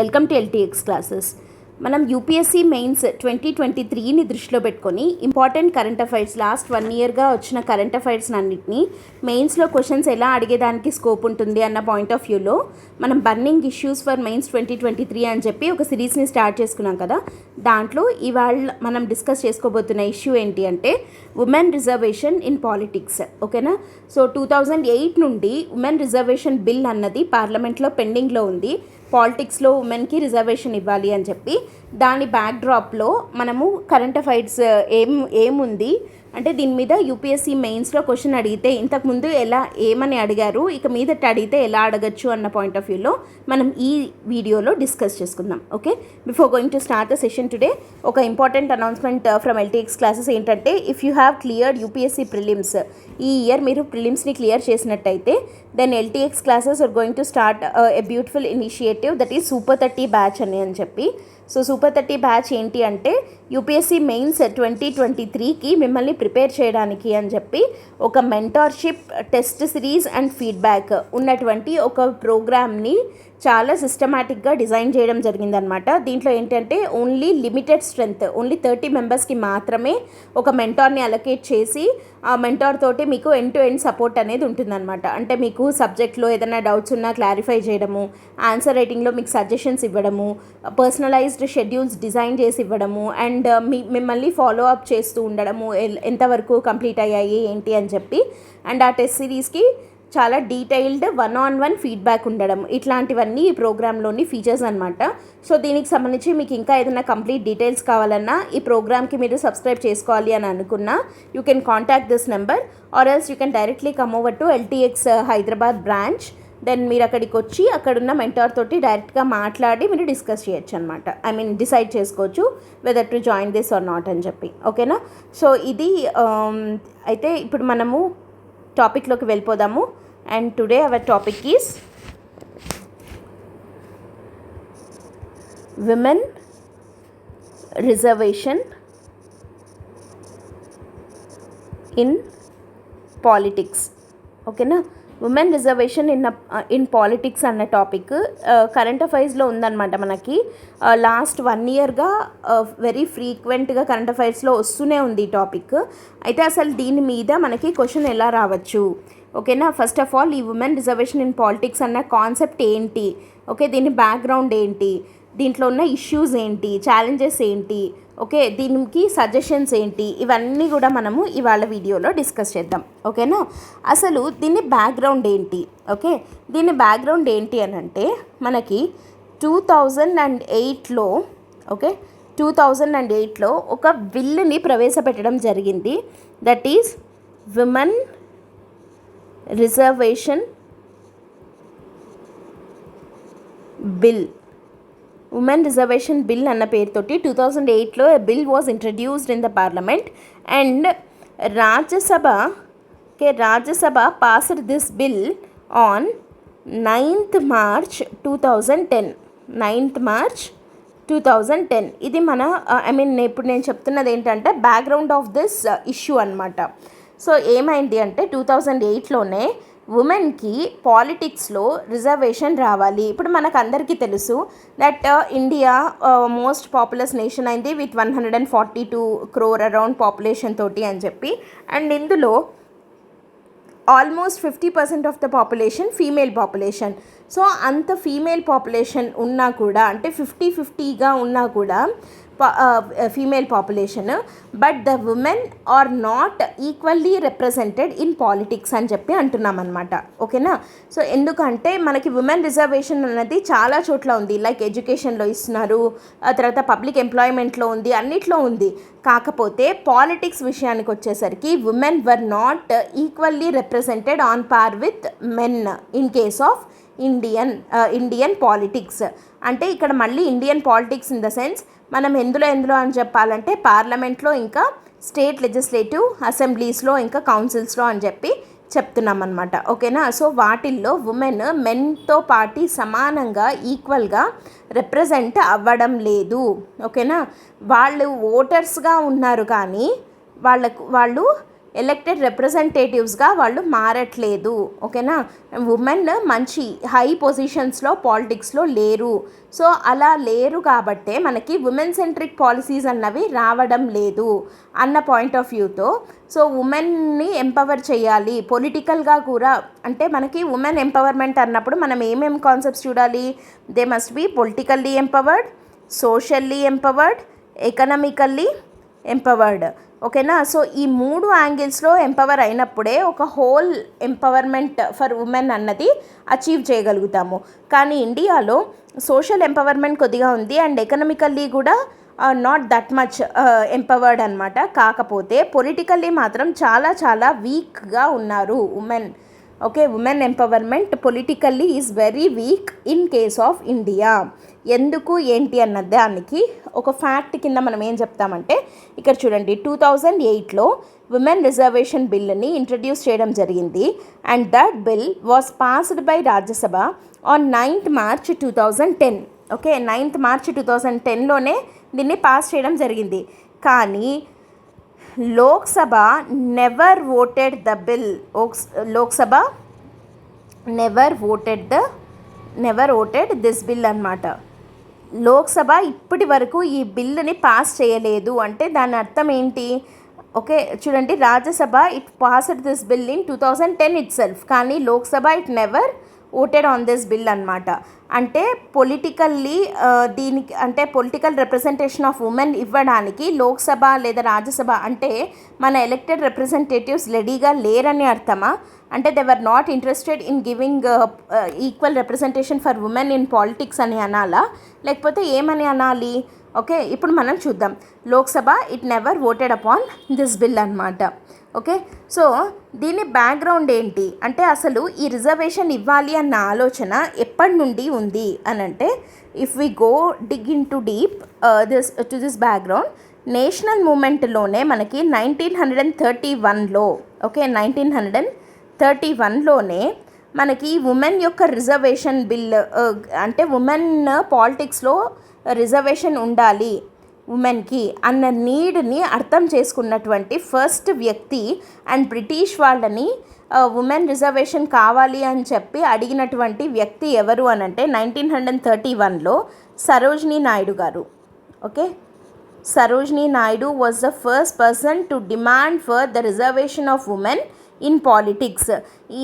Welcome to LTX classes. మనం UPSC mains 2023ని దృష్టిలో పెట్టుకొని ఇంపార్టెంట్ కరెంట్ అఫైర్స్ లాస్ట్ 1 ఇయర్గా వచ్చిన కరెంట్ అఫైర్స్ అన్నింటినీ మెయిన్స్లో క్వశ్చన్స్ ఎలా అడిగేదానికి స్కోప్ ఉంటుంది అన్న పాయింట్ ఆఫ్ వ్యూలో మనం బర్నింగ్ ఇష్యూస్ ఫర్ మెయిన్స్ 2023 అని చెప్పి ఒక సిరీస్ని స్టార్ట్ చేసుకున్నాం కదా. దాంట్లో ఇవాళ మనం డిస్కస్ చేసుకోబోతున్న ఇష్యూ ఏంటి అంటే ఉమెన్ రిజర్వేషన్ ఇన్ పాలిటిక్స్. ఓకేనా. సో 2008 నుండి ఉమెన్ రిజర్వేషన్ బిల్ అన్నది పార్లమెంట్లో పెండింగ్లో ఉంది. పాలిటిక్స్లో ఉమెన్కి రిజర్వేషన్ ఇవ్వాలి అని చెప్పి దాని బ్యాక్డ్రాప్లో మనము కరెంట్ అఫైర్స్ ఏముంది అంటే దీని మీద యూపీఎస్సీ మెయిన్స్లో క్వశ్చన్ అడిగితే ఇంతకుముందు ఏమని అడిగారు, ఇక మీదట అడిగితే ఎలా అడగచ్చు అన్న పాయింట్ ఆఫ్ వ్యూలో మనం ఈ వీడియోలో డిస్కస్ చేసుకుందాం. Okay, before going to start the session today ఒక important announcement from LTX classes ఏంటంటే, if you have cleared UPSC prelims, ఈ ఇయర్ మీరు ప్రిలిమ్స్ని క్లియర్ చేసినట్టయితే then LTX classes are going to start a beautiful initiative that is super 30 batch అని చెప్పి. So super 30 batch ఏంటి అంటే యూపీఎస్సీ మెయిన్స్ 2023కి మిమ్మల్ని ప్రిపేర్ చేయడానికి అని చెప్పి ఒక mentorship, test series and feedback ఉన్నటువంటి ఒక ప్రోగ్రామ్ని చాలా సిస్టమాటిక్గా డిజైన్ చేయడం జరిగిందనమాట. దీంట్లో ఏంటంటే ఓన్లీ లిమిటెడ్ స్ట్రెంత్, ఓన్లీ 30 మెంబర్స్కి మాత్రమే ఒక మెంటార్ని అలొకేట్ చేసి ఆ మెంటార్ తోటి మీకు ఎండ్ టు ఎండ్ సపోర్ట్ అనేది ఉంటుందన్నమాట. అంటే మీకు సబ్జెక్ట్లో ఏదైనా డౌట్స్ ఉన్నా క్లారిఫై చేయడము, ఆన్సర్ రైటింగ్లో మీకు సజెషన్స్ ఇవ్వడము, పర్సనలైజ్డ్ షెడ్యూల్స్ డిజైన్ చేసి ఇవ్వడము అండ్ మిమ్మల్ని ఫాలో అప్ చేస్తూ ఉండడము, ఎంతవరకు కంప్లీట్ అయ్యాయి ఏంటి అని చెప్పి. అండ్ ఆ టెస్ట్ సిరీస్కి చాలా డీటెయిల్డ్ 1-on-1 ఫీడ్బ్యాక్ ఉండడం, ఇట్లాంటివన్నీ ఈ ప్రోగ్రాంలోని ఫీచర్స్ అనమాట. సో దీనికి సంబంధించి మీకు ఇంకా ఏదైనా కంప్లీట్ డీటెయిల్స్ కావాలన్నా, ఈ ప్రోగ్రామ్కి మీరు సబ్స్క్రైబ్ చేసుకోవాలి అని అనుకున్నా, you can contact this number or else you can directly come over to LTX Hyderabad branch. Then మీరు అక్కడికి వచ్చి అక్కడున్న మెంటార్ తోటి డైరెక్ట్గా మాట్లాడి మీరు డిస్కస్ చేయొచ్చు అనమాట. డిసైడ్ చేసుకోవచ్చు whether to join this or not అని చెప్పి. ఓకేనా. సో ఇది అయితే ఇప్పుడు మనము టాపిక్లోకి వెళ్ళిపోదాము. And today our topic is women reservation in politics. ఓకేనా. ఉమెన్ రిజర్వేషన్ ఇన్ పాలిటిక్స్ అన్న టాపిక్ కరెంట్ అఫైర్స్లో ఉందన్నమాట. మనకి లాస్ట్ 1 ఇయర్గా వెరీ ఫ్రీక్వెంట్గా కరెంట్ అఫైర్స్లో వస్తూనే ఉంది ఈ టాపిక్. అయితే అసలు దీని మీద మనకి క్వశ్చన్ ఎలా రావచ్చు? ఓకేనా. ఫస్ట్ ఆఫ్ ఆల్ ఈ ఉమెన్ రిజర్వేషన్ ఇన్ పాలిటిక్స్ అన్న కాన్సెప్ట్ ఏంటి, ఓకే, దీని బ్యాక్గ్రౌండ్ ఏంటి, దీంట్లో ఉన్న ఇష్యూస్ ఏంటి, ఛాలెంజెస్ ఏంటి, ఓకే, దీనికి సజెషన్స్ ఏంటి, ఇవన్నీ కూడా మనము ఇవాళ వీడియోలో డిస్కస్ చేద్దాం. ఓకేనా. అసలు దీని బ్యాక్గ్రౌండ్ ఏంటి? ఓకే, దీని బ్యాక్గ్రౌండ్ ఏంటి అని అంటే మనకి 2008లో ఓకే 2008లో ఒక బిల్లుని ప్రవేశపెట్టడం జరిగింది. That is women reservation bill. Women reservation bill అన్న పేరుతోటి 2008లో bill was introduced in the parliament and Rajya Sabha passed this bill on 9th March 2010. 9th March 2010. ఇది మన ఇప్పుడు నేను చెప్తున్నది ఏంటంటే బ్యాక్గ్రౌండ్ ఆఫ్ దిస్ ఇష్యూ అనమాట. సో ఏమైంది అంటే 2008లోనే ఉమెన్కి పాలిటిక్స్లో రిజర్వేషన్ రావాలి. ఇప్పుడు మనకు అందరికీ తెలుసు that India most populous nation అయింది విత్ 142 crore అరౌండ్ పాపులేషన్ తోటి అని చెప్పి. అండ్ ఇందులో almost 50% of the population female population. So అంత ఫీమేల్ పాపులేషన్ ఉన్నా కూడా, అంటే 50-50గా ఉన్నా కూడా female population, but the women are not equally represented in politics అని చెప్పి అంటున్నాం అనమాట. ఓకేనా. సో ఎందుకంటే మనకి ఉమెన్ రిజర్వేషన్ అనేది చాలా చోట్ల ఉంది. లైక్ ఎడ్యుకేషన్లో ఇస్తున్నారు, తర్వాత పబ్లిక్ ఎంప్లాయ్మెంట్లో ఉంది, అన్నిట్లో ఉంది. కాకపోతే పాలిటిక్స్ విషయానికి వచ్చేసరికి women were not equally represented on par with men in case of Indian politics. అంటే ఇక్కడ మళ్ళీ Indian politics in the sense మనం ఎందులో అని చెప్పాలంటే పార్లమెంట్లో, ఇంకా స్టేట్ లెజిస్లేటివ్ అసెంబ్లీస్లో, ఇంకా కౌన్సిల్స్లో అని చెప్పి చెప్తున్నాం అనమాట. ఓకేనా. సో వాటిల్లో ఉమెన్ మెన్తో పాటు సమానంగా ఈక్వల్గా రిప్రజెంట్ అవ్వడం లేదు. ఓకేనా. వాళ్ళు ఓటర్స్గా ఉన్నారు కానీ వాళ్ళు ఎలక్టెడ్ రిప్రజెంటేటివ్స్గా వాళ్ళు మారట్లేదు. ఓకేనా, ఉమెన్ మంచి హై పొజిషన్స్లో పాలిటిక్స్లో లేరు. సో అలా లేరు కాబట్టే మనకి ఉమెన్ సెంట్రిక్ పాలసీస్ అన్నవి రావడం లేదు అన్న పాయింట్ ఆఫ్ వ్యూతో సో ఉమెన్ని ఎంపవర్ చేయాలి పొలిటికల్గా కూడా. అంటే మనకి ఉమెన్ ఎంపవర్మెంట్ అన్నప్పుడు మనం ఏమేమి కాన్సెప్ట్స్ చూడాలి? They must be politically empowered, socially empowered, economically empowered. ఓకేనా, సో ఈ 3 యాంగిల్స్లో ఎంపవర్ అయినప్పుడే ఒక హోల్ ఎంపవర్మెంట్ ఫర్ ఉమెన్ అన్నది అచీవ్ చేయగలుగుతాము. కానీ ఇండియాలో సోషల్ ఎంపవర్మెంట్ కొద్దిగా ఉంది అండ్ ఎకనామికల్లీ కూడా నాట్ దట్ మచ్ ఎంపవర్డ్ అనమాట. కాకపోతే పొలిటికల్లీ మాత్రం చాలా చాలా వీక్గా ఉన్నారు women. Okay, women empowerment politically is very weak in case of India. ఎందుకు ఏంటి అన్న దానికి ఒక ఫ్యాక్ట్ కింద మనం ఏం చెప్తామంటే ఇక్కడ చూడండి, 2008లో ఉమెన్ రిజర్వేషన్ బిల్ని ఇంట్రడ్యూస్ చేయడం జరిగింది and that bill was passed by Rajya Sabha on 9th March 2010. Okay, 9th March 2010లోనే దీన్ని పాస్ చేయడం జరిగింది. కానీ Lok Sabha never voted the bill. Lok Sabha never voted this bill అన్నమాట. లోక్సభ ఇప్పటి వరకు ఈ బిల్లుని పాస్ చేయలేదు. అంటే దాని అర్థం ఏంటి? ఓకే చూడండి, Rajya Sabha it passed this bill in 2010 itself, కానీ Lok Sabha it never voted on this bill అనమాట. అంటే పొలిటికల్లీ దీనికి అంటే పొలిటికల్ రిప్రజెంటేషన్ ఆఫ్ ఉమెన్ ఇవ్వడానికి లోక్సభ లేదా రాజ్యసభ అంటే మన ఎలక్టెడ్ రిప్రజెంటేటివ్స్ రెడీగా లేరని అర్థమా? అంటే they were not interested in giving equal representation for women in politics అని అనాలా, లేకపోతే ఏమని అనాలి? ఓకే, ఇప్పుడు మనం చూద్దాం. Lok Sabha it never voted upon this bill అనమాట. ఓకే, సో దీని బ్యాక్గ్రౌండ్ ఏంటి అంటే అసలు ఈ రిజర్వేషన్ ఇవ్వాలి అన్న ఆలోచన ఎప్పటి నుండి ఉంది అని అంటే if we go dig in to deep this background, national మూమెంట్లోనే మనకి 1931లో ఓకే 1931లోనే మనకి ఉమెన్ యొక్క రిజర్వేషన్ బిల్ అంటే ఉమెన్ పాలిటిక్స్లో రిజర్వేషన్ ఉండాలి ఉమెన్కి అన్న నీడ్ని అర్థం చేసుకున్నటువంటి ఫస్ట్ వ్యక్తి అండ్ బ్రిటిష్ వాళ్ళని ఉమెన్ రిజర్వేషన్ కావాలి అని చెప్పి అడిగినటువంటి వ్యక్తి ఎవరు అని అంటే 1931లో సరోజినీ నాయుడు గారు. Okay, Sarojini Naidu was the first person to demand for the reservation of women in politics.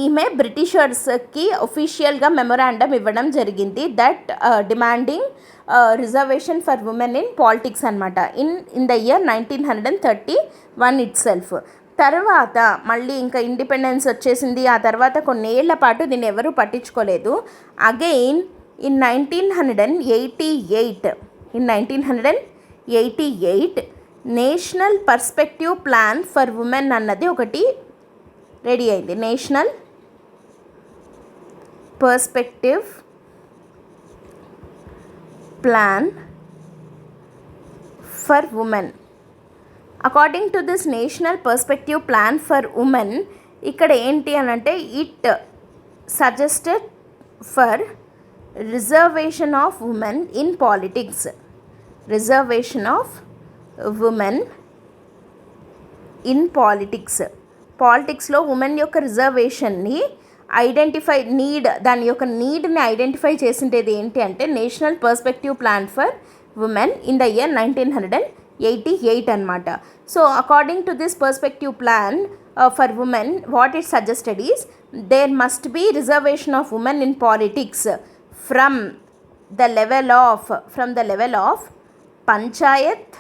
ఈమె బ్రిటిషర్స్కి ఒఫీషియల్గా మెమొరాండం ఇవ్వడం జరిగింది that demanding reservation for women in politics అనమాట in the year 1931 itself. తర్వాత మళ్ళీ ఇంకా ఇండిపెండెన్స్ వచ్చేసింది. ఆ తర్వాత కొన్నేళ్ల పాటు దీన్ని ఎవరూ పట్టించుకోలేదు. Again in 1988 national perspective plan for women అన్నది ఒకటి రెడీ అయింది. National perspective plan for women. According to this national perspective plan for women ఇక్కడ ఏంటి అని అంటే it suggested for reservation of women in politics. Reservation of women in పాలిటిక్స్లో women యొక్క రిజర్వేషన్ని దాని యొక్క నీడ్ని ఐడెంటిఫై చేసిండేది ఏంటి అంటే national perspective plan for women in the year 1988 అనమాట. So according to this perspective plan for women what it suggested is there must be reservation of women in politics from the level of panchayat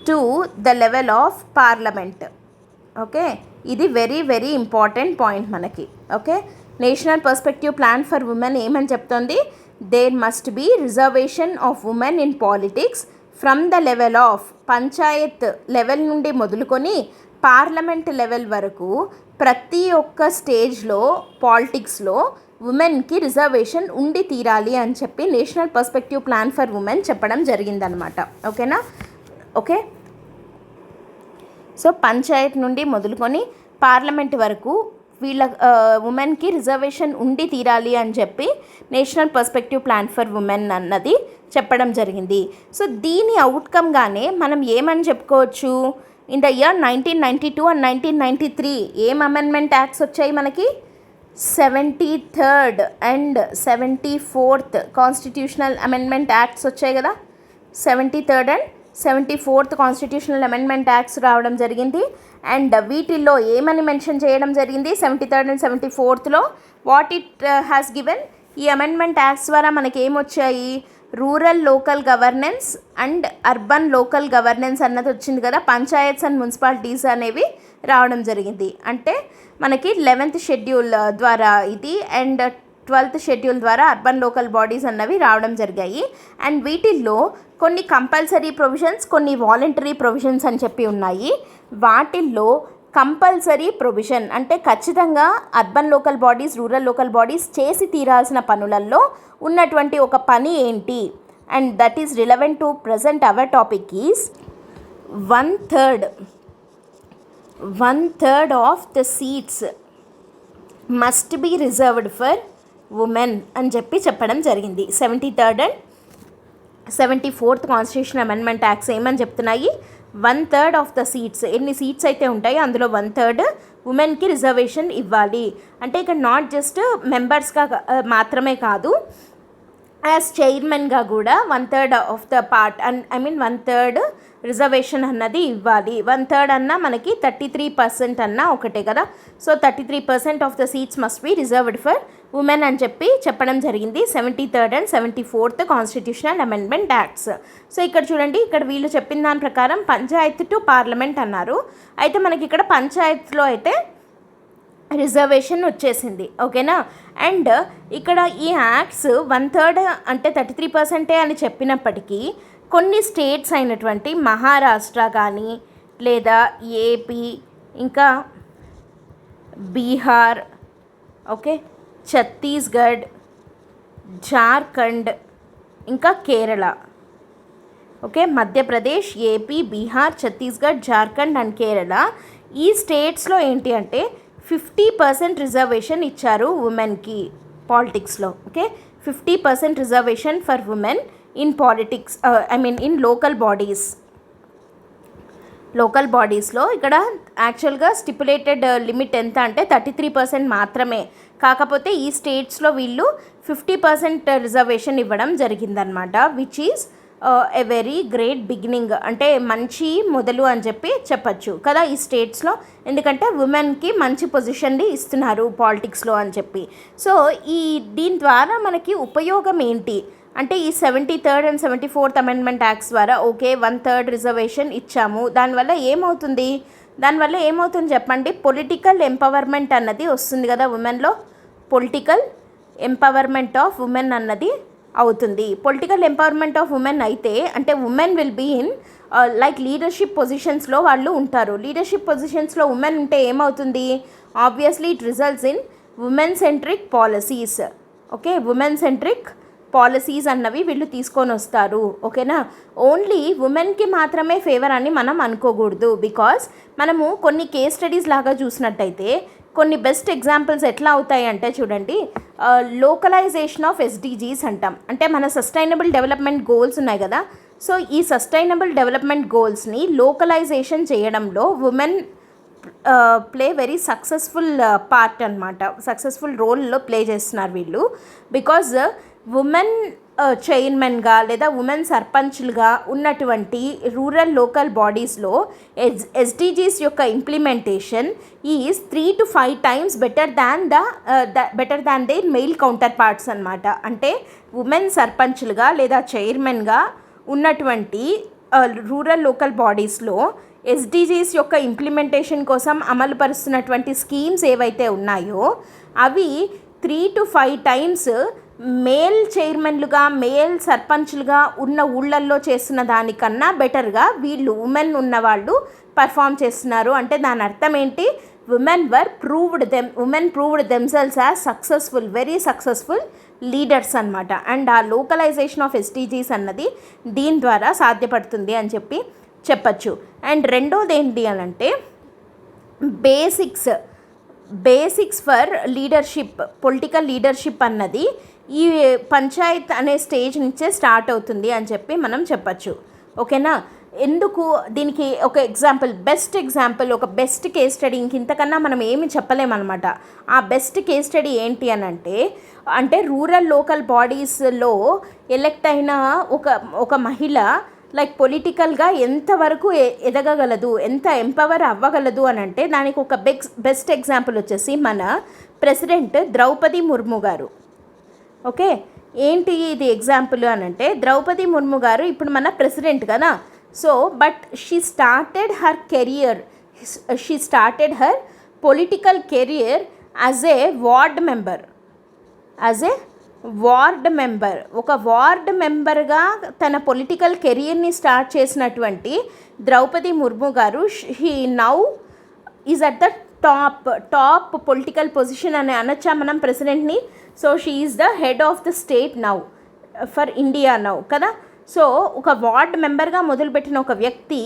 to the level of parliament. Okay, ఇది very very important point మనకి. Okay, national perspective plan for women ఏమని చెప్తోంది? There must be reservation of women in politics from the level of panchayat level నుండి మొదలుకొని parliament level వరకు ప్రతి ఒక్క స్టేజ్లో పాలిటిక్స్లో ఉమెన్కి రిజర్వేషన్ ఉండి తీరాలి అని చెప్పి national perspective plan for women చెప్పడం జరిగిందనమాట. ఓకేనా? ఓకే, సో పంచాయత్ నుండి మొదలుకొని పార్లమెంట్ వరకు వీళ్ళ ఉమెన్కి రిజర్వేషన్ ఉండి తీరాలి అని చెప్పి national perspective plan for women అన్నది చెప్పడం జరిగింది. సో దీని అవుట్కమ్గానే మనం ఏమని చెప్పుకోవచ్చు? ఇన్ ద ఇయర్ 1992 అండ్ 1993 ఏం అమెండ్మెంట్ యాక్ట్స్ వచ్చాయి మనకి? 73rd and 74th constitutional amendment acts వచ్చాయి కదా. 73rd and 74th constitutional amendment acts రావడం జరిగింది. అండ్ వీటిల్లో ఏమని మెన్షన్ చేయడం జరిగింది? 73rd అండ్ 74thలో వాట్ ఇట్ హ్యాస్ గివెన్. ఈ అమెండ్మెంట్ యాక్ట్స్ ద్వారా మనకి ఏమొచ్చాయి? Rural local governance and urban local governance అన్నది వచ్చింది కదా. పంచాయత్స్ అండ్ మున్సిపాలిటీస్ అనేవి రావడం జరిగింది. అంటే మనకి 11th షెడ్యూల్ ద్వారా ఇది అండ్ 12th షెడ్యూల్ ద్వారా అర్బన్ లోకల్ బాడీస్ అన్నవి రావడం జరిగాయి. అండ్ వీటిల్లో కొన్ని కంపల్సరీ ప్రొవిజన్స్, కొన్ని వాలంటరీ ప్రొవిజన్స్ అని చెప్పి ఉన్నాయి. వాటిల్లో కంపల్సరీ ప్రొవిజన్ అంటే ఖచ్చితంగా urban local bodies, rural local bodies చేసి తీరాల్సిన పనులలో ఉన్నటువంటి ఒక పని ఏంటి? And that is relevant to present our topic is 1/3 of the seats must be reserved for women అని చెప్పడం జరిగింది. 73rd and 74th constitution amendment acts ఏమని చెప్తున్నాయి? 1/3 ఆఫ్ ద సీట్స్, ఎన్ని సీట్స్ అయితే ఉంటాయో అందులో 1/3 ఉమెన్కి రిజర్వేషన్ ఇవ్వాలి. అంటే ఇక్కడ నాట్ జస్ట్ మెంబర్స్గా మాత్రమే కాదు, యాజ్ చైర్మన్గా కూడా 1/3 of the part and 1/3 reservation అన్నది ఇవ్వాలి. 1/3 అన్నా మనకి 33% అన్నా ఒకటే కదా. So 33% of the seats must be reserved for women అని చెప్పడం జరిగింది 73rd and 74th constitutional amendment acts. So ఇక్కడ చూడండి, ఇక్కడ వీళ్ళు చెప్పిన దాని ప్రకారం పంచాయత్ టు పార్లమెంట్ అన్నారు. అయితే మనకి ఇక్కడ పంచాయత్లో అయితే రిజర్వేషన్ వచ్చేసింది. ఓకేనా. అండ్ ఇక్కడ ఈ యాక్ట్స్ 1/3 అంటే 33% అని చెప్పినప్పటికీ కొన్ని స్టేట్స్ అయినటువంటి మహారాష్ట్ర కానీ లేదా ఏపీ, ఇంకా బీహార్, ఓకే, ఛత్తీస్గఢ్, జార్ఖండ్, ఇంకా Kerala, okay, Madhya Pradesh, AP, Bihar, Chhattisgarh, Jharkhand and Kerala, ఈ స్టేట్స్లో ఏంటి అంటే 50% రిజర్వేషన్ ఇచ్చారు ఉమెన్కి పాలిటిక్స్లో. Okay, 50% reservation for women in politics, in local బాడీస్లో ఇక్కడ యాక్చువల్గా స్టిపులేటెడ్ లిమిట్ ఎంత అంటే 33% మాత్రమే. కాకపోతే ఈ స్టేట్స్లో వీళ్ళు 50% రిజర్వేషన్ ఇవ్వడం జరిగిందనమాట, which is a very great beginning, అంటే మంచి మొదలు అని చెప్పచ్చు కదా ఈ స్టేట్స్లో. ఎందుకంటే ఉమెన్కి మంచి పొజిషన్ని ఇస్తున్నారు పాలిటిక్స్లో అని చెప్పి. సో దీని ద్వారా మనకి ఉపయోగం ఏంటి అంటే ఈ 73rd and 74th amendment acts ద్వారా ఓకే 1/3 రిజర్వేషన్ ఇచ్చాము. దానివల్ల ఏమవుతుంది చెప్పండి? పొలిటికల్ ఎంపవర్మెంట్ అన్నది వస్తుంది కదా ఉమెన్లో. పొలిటికల్ ఎంపవర్మెంట్ ఆఫ్ ఉమెన్ అన్నది అవుతుంది. పొలిటికల్ ఎంపవర్మెంట్ ఆఫ్ ఉమెన్ అయితే అంటే women will be in like leadership పొజిషన్స్లో వాళ్ళు ఉంటారు. లీడర్షిప్ పొజిషన్స్లో ఉమెన్ ఉంటే ఏమవుతుంది? Obviously it results in women centric policies. Okay, women centric policies అన్నవి వీళ్ళు తీసుకొని వస్తారు. ఓకేనా. ఓన్లీ ఉమెన్కి మాత్రమే ఫేవర్ అని మనం అనుకోకూడదు. బికాస్ మనము కొన్ని కేస్ స్టడీస్ లాగా చూసినట్టయితే కొన్ని బెస్ట్ ఎగ్జాంపుల్స్ ఎట్లా అవుతాయి అంటే చూడండి, లోకలైజేషన్ ఆఫ్ ఎస్డిజీస్ అంటాం. అంటే మన సస్టైనబుల్ డెవలప్మెంట్ గోల్స్ ఉన్నాయి కదా. సో ఈ సస్టైనబుల్ డెవలప్మెంట్ గోల్స్ని లోకలైజేషన్ చేయడంలో women play very successful part అనమాట. సక్సెస్ఫుల్ రోల్లో ప్లే చేస్తున్నారు వీళ్ళు. బికాజ్ ఉమెన్ చైర్మన్గా లేదా ఉమెన్ సర్పంచ్లుగా ఉన్నటువంటి రూరల్ లోకల్ బాడీస్లో ఎస్డిజీస్ యొక్క implementation is 3 to 5 times better than they mail counter parts అనమాట. అంటే ఉమెన్ సర్పంచ్లుగా లేదా చైర్మన్గా ఉన్నటువంటి రూరల్ లోకల్ బాడీస్లో ఎస్డిజీస్ యొక్క ఇంప్లిమెంటేషన్ కోసం అమలుపరుస్తున్నటువంటి స్కీమ్స్ ఏవైతే ఉన్నాయో అవి 3 to 5 times మేల్ చైర్మన్లుగా మేల్ సర్పంచ్లుగా ఉన్న ఊళ్ళల్లో చేస్తున్న దానికన్నా బెటర్గా వీళ్ళు ఉమెన్ ఉన్నవాళ్ళు పర్ఫామ్ చేస్తున్నారు. అంటే దాని అర్థం ఏంటి? Women proved themselves as successful, very successful leaders అనమాట. అండ్ ఆ లోకలైజేషన్ ఆఫ్ ఎస్డిజీస్ అన్నది దీని ద్వారా సాధ్యపడుతుంది అని చెప్పచ్చు. అండ్ రెండోది ఏంటి అని అంటే basics for leadership, political leadership అన్నది ఈ పంచాయత్ అనే స్టేజ్ నుంచే స్టార్ట్ అవుతుంది అని మనం చెప్పచ్చు. ఓకేనా. ఎందుకు దీనికి ఒక ఎగ్జాంపుల్, బెస్ట్ ఎగ్జాంపుల్, ఒక బెస్ట్ కేస్ స్టడీ ఇంతకన్నా మనం ఏమి చెప్పలేమన్నమాట. ఆ బెస్ట్ కేస్ స్టడీ ఏంటి అని అంటే రూరల్ లోకల్ బాడీస్లో ఎలెక్ట్ అయిన ఒక మహిళ లైక్ పొలిటికల్గా ఎంతవరకు ఎదగగలదు, ఎంత ఎంపవర్ అవ్వగలదు అని అంటే దానికి ఒక బెస్ట్ ఎగ్జాంపుల్ వచ్చేసి మన ప్రెసిడెంట్ ద్రౌపది ముర్ము గారు. ఓకే, ఏంటి ఇది ఎగ్జాంపుల్ అని అంటే ద్రౌపది ముర్ము గారు ఇప్పుడు మన ప్రెసిడెంట్ కదా. So but she started her political career as a ward member. ఒక వార్డ్ మెంబర్గా తన పొలిటికల్ కెరియర్ని స్టార్ట్ చేసినటువంటి ద్రౌపది ముర్ము గారు he now is at the top political position అని అనొచ్చా మనం ప్రెసిడెంట్ని. So she is the head of the state now for India now కదా. సో ఒక వార్డ్ మెంబర్గా మొదలుపెట్టిన ఒక వ్యక్తి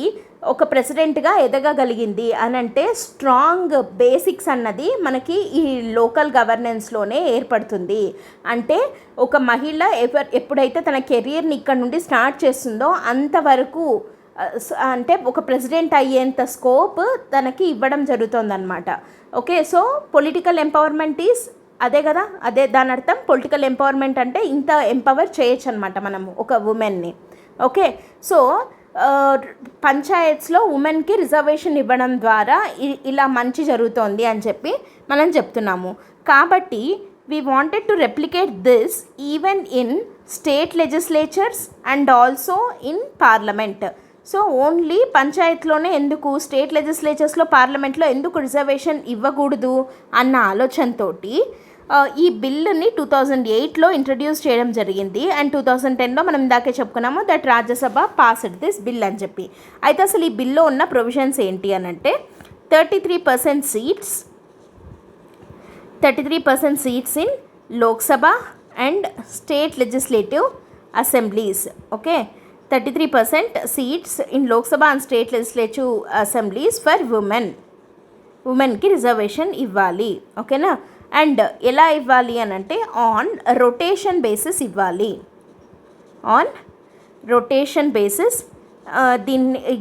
ఒక ప్రెసిడెంట్గా ఎదగగలిగింది అని అంటే స్ట్రాంగ్ బేసిక్స్ అన్నది మనకి ఈ లోకల్ గవర్నెన్స్లోనే ఏర్పడుతుంది. అంటే ఒక మహిళ ఎప్పుడైతే తన కెరియర్ని ఇక్కడ నుండి స్టార్ట్ చేస్తుందో అంతవరకు అంటే ఒక ప్రెసిడెంట్ అయ్యేంత స్కోప్ తనకి ఇవ్వడం జరుగుతుందన్నమాట. Okay, so political empowerment is అదే కదా, అదే దాని అర్థం. పొలిటికల్ ఎంపవర్మెంట్ అంటే ఇంత ఎంపవర్ చేయొచ్చు అనమాట మనము ఒక ఉమెన్ని. ఓకే, సో పంచాయత్స్లో ఉమెన్కి రిజర్వేషన్ ఇవ్వడం ద్వారా ఇలా మంచి జరుగుతోంది అని చెప్పి మనం చెప్తున్నాము. కాబట్టి we wanted to replicate this even in state legislatures and also in parliament. So only పంచాయత్లోనే ఎందుకు, స్టేట్ లెజిస్లేచర్స్లో పార్లమెంట్లో ఎందుకు రిజర్వేషన్ ఇవ్వకూడదు అన్న ఆలోచనతోటి ఈ బిల్లుని 2008లో ఇంట్రడ్యూస్ చేయడం జరిగింది. అండ్ 2010లో మనం ఇందాకే చెప్పుకున్నాము that Rajya Sabha passed this bill అని చెప్పి. అయితే అసలు ఈ బిల్లో ఉన్న ప్రొవిజన్స్ ఏంటి అని అంటే 33% seats in Lok Sabha and state legislative assemblies. Okay, 33% seats in Lok Sabha and state legislative assemblies for ఉమెన్కి రిజర్వేషన్ ఇవ్వాలి. ఓకేనా, అండ్ ఎలా ఇవ్వాలి అని అంటే ఆన్ రొటేషన్ బేసిస్ ఇవ్వాలి.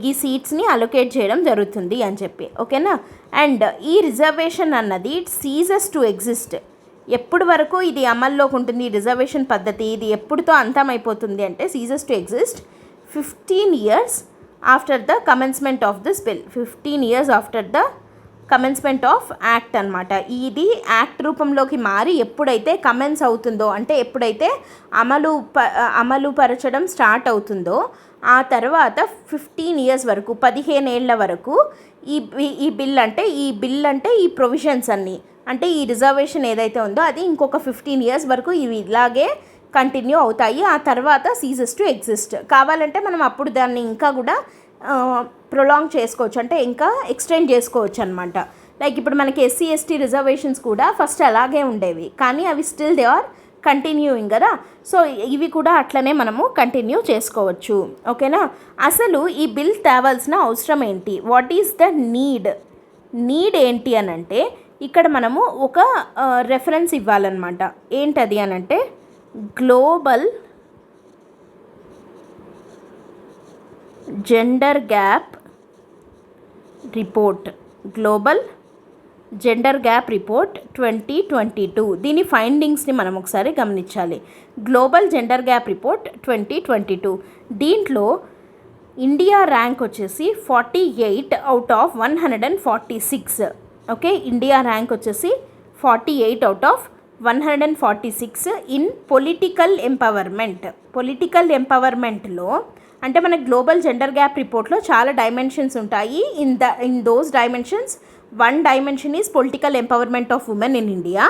ఈ సీట్స్ని అలొకేట్ చేయడం జరుగుతుంది అని చెప్పి. ఓకేనా, అండ్ ఈ రిజర్వేషన్ అన్నది ఇట్ సీజెస్ టు ఎగ్జిస్ట్. ఎప్పుడు వరకు ఇది అమల్లోకి ఉంటుంది ఈ రిజర్వేషన్ పద్ధతి, ఇది ఎప్పుడుతో అంతమైపోతుంది అంటే ceases to exist 15 years after the commencement of this bill. 15 years after the commencement of act అనమాట. ఇది యాక్ట్ రూపంలోకి మారి ఎప్పుడైతే కమెన్స్ అవుతుందో అంటే ఎప్పుడైతే అమలు పరచడం స్టార్ట్ అవుతుందో ఆ తర్వాత 15 years వరకు 15 ఏళ్ల వరకు ఈ బిల్ అంటే ఈ ప్రొవిజన్స్ అన్నీ అంటే ఈ రిజర్వేషన్ ఏదైతే ఉందో అది ఇంకొక 15 years వరకు ఇవి ఇలాగే కంటిన్యూ అవుతాయి. ఆ తర్వాత సీజెస్ టు ఎగ్జిస్ట్. కావాలంటే మనం అప్పుడు దాన్ని ఇంకా కూడా ప్రొలాంగ్ చేసుకోవచ్చు, అంటే ఇంకా ఎక్స్టెండ్ చేసుకోవచ్చు అనమాట. లైక్ ఇప్పుడు మనకి ఎస్సీ ఎస్టీ రిజర్వేషన్స్ కూడా ఫస్ట్ అలాగే ఉండేవి కానీ అవి స్టిల్ దే ఆర్ కంటిన్యూయింగ్ కదా. సో ఇవి కూడా అట్లనే మనము కంటిన్యూ చేసుకోవచ్చు. ఓకేనా, అసలు ఈ బిల్ తేవాల్సిన అవసరం ఏంటి, వాట్ ఈస్ ద నీడ్ ఏంటి అని అంటే ఇక్కడ మనము ఒక రెఫరెన్స్ ఇవ్వాలన్నమాట. ఏంటది అని అంటే గ్లోబల్ జెండర్ గ్యాప్ రిపోర్ట్ 2022. దీని ఫైండింగ్స్ని మనం ఒకసారి గమనించాలి. Global gender gap report 2022. దీంట్లో ఇండియా ర్యాంక్ వచ్చేసి 48 out of 146. ఓకే, ఇండియా ర్యాంక్ వచ్చేసి 48 out of 146 ఇన్ పొలిటికల్ ఎంపవర్మెంట్లో. అంటే మన గ్లోబల్ జెండర్ గ్యాప్ రిపోర్ట్లో చాలా డైమెన్షన్స్ ఉంటాయి. In those dimensions one dimension is political empowerment of women in India.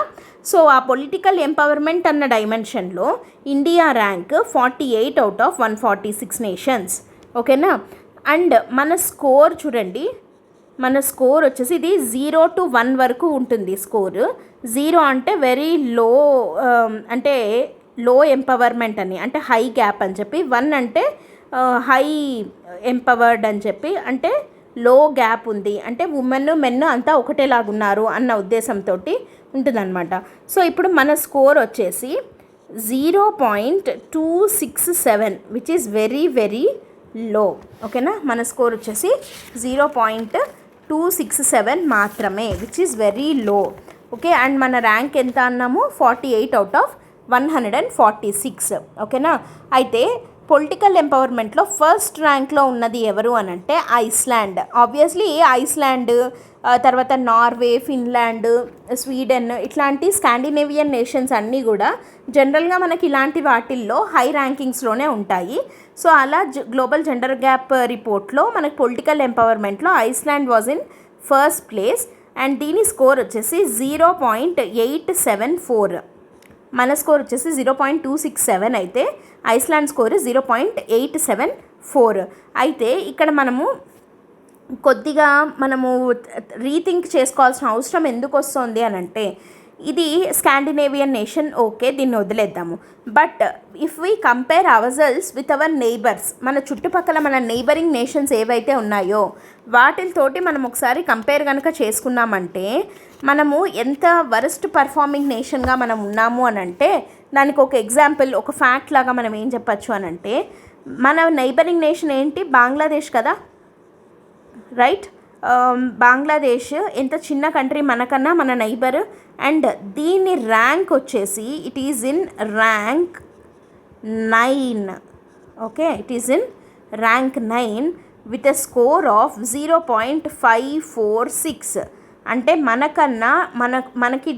So ఆ పొలిటికల్ ఎంపవర్మెంట్ అన్న డైమెన్షన్లో India rank 48 out of 146 nations. ఓకేనా, అండ్ మన స్కోర్ చూడండి, మన స్కోర్ వచ్చేసి ఇది 0 to 1 వరకు ఉంటుంది స్కోర్. 0 అంటే వెరీ లో, అంటే లో ఎంపవర్మెంట్ అని అంటే హై గ్యాప్ అని చెప్పి, 1 అంటే హై ఎంపవర్డ్ అని చెప్పి అంటే లో గ్యాప్ ఉంది, అంటే ఉమెన్ మెన్ అంతా ఒకటేలాగున్నారు అన్న ఉద్దేశంతో ఉంటుందన్నమాట. సో ఇప్పుడు మన స్కోర్ వచ్చేసి 0.267 which is very very low. ఓకేనా, మన స్కోర్ వచ్చేసి 0.267 మాత్రమే, which is very low. Okay, and మన ర్యాంక్ ఎంత అన్నాము, 48 out of 146. ఓకేనా, అయితే పొలిటికల్ ఎంపవర్మెంట్లో ఫస్ట్ ర్యాంక్లో ఉన్నది ఎవరు అని అంటే ఐస్లాండ్. ఆబ్వియస్లీ ఐస్లాండ్, తర్వాత నార్వే, ఫిన్లాండ్, స్వీడన్, ఇట్లాంటి స్కాండినేవియన్ నేషన్స్ అన్నీ కూడా జనరల్గా మనకి ఇలాంటి వాటిల్లో హై ర్యాంకింగ్స్లోనే ఉంటాయి. సో అలా గ్లోబల్ జెండర్ గ్యాప్ రిపోర్ట్లో మనకి పొలిటికల్ ఎంపవర్మెంట్లో Iceland was in first place and దీని స్కోర్ వచ్చేసి 0.874. మన స్కోర్ వచ్చేసి 0.267 అయితే ఐస్లాండ్ స్కోర్ 0.874. అయితే ఇక్కడ మనము రీథింక్ చేసుకోవాల్సిన అవసరం ఎందుకు వస్తుంది అని అంటే, ఇది స్కాండినేవియన్ నేషన్, ఓకే, దీన్ని వదిలేద్దాము. But if we compare ourselves with our neighbours, మన చుట్టుపక్కల మన నైబరింగ్ నేషన్స్ ఏవైతే ఉన్నాయో వాటితోటి మనం ఒకసారి కంపేర్ కనుక చేసుకున్నామంటే మనము ఎంత వరస్ట్ పర్ఫార్మింగ్ నేషన్గా మనం ఉన్నాము అని అంటే, దానికి ఒక ఎగ్జాంపుల్, ఒక ఫ్యాక్ట్ లాగా మనం ఏం చెప్పచ్చు అని అంటే, మన నైబరింగ్ నేషన్ ఏంటి, బంగ్లాదేశ్ కదా, రైట్. బంగ్లాదేశ్ ఎంత చిన్న కంట్రీ మనకన్నా, మన నైబర్, అండ్ దీని ర్యాంక్ వచ్చేసి it is in rank 9. Okay, it is in rank 9 with a score of 0.546. అంటే మనకి